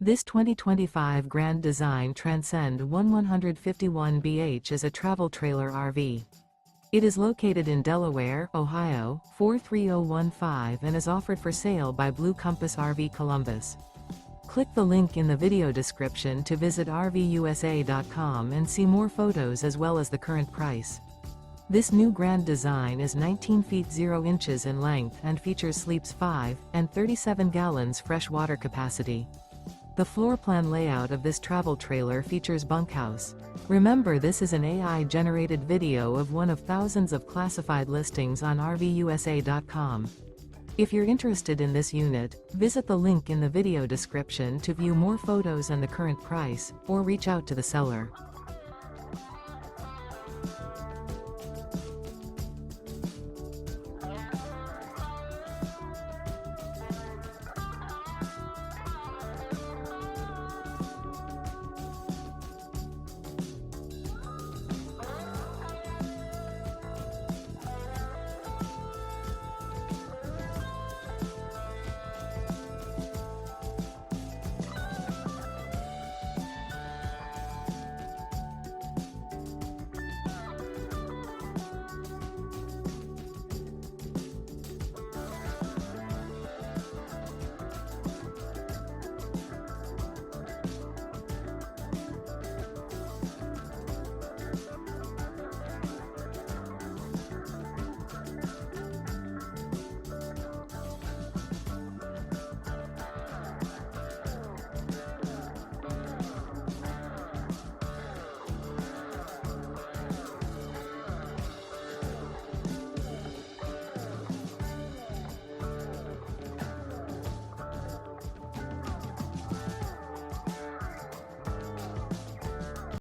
This 2025 Grand Design Transcend One 151BH is a travel trailer RV. It is located in Delaware, Ohio, 43015 and is offered for sale by Blue Compass RV Columbus. Click the link in the video description to visit RVUSA.com and see more photos as well as the current price. This new Grand Design is 19 feet 0 inches in length and features sleeps 5 and 37 gallons fresh water capacity. The floor plan layout of this travel trailer features bunkhouse. Remember, this is an AI-generated video of one of thousands of classified listings on RVUSA.com. If you're interested in this unit, visit the link in the video description to view more photos and the current price, or reach out to the seller.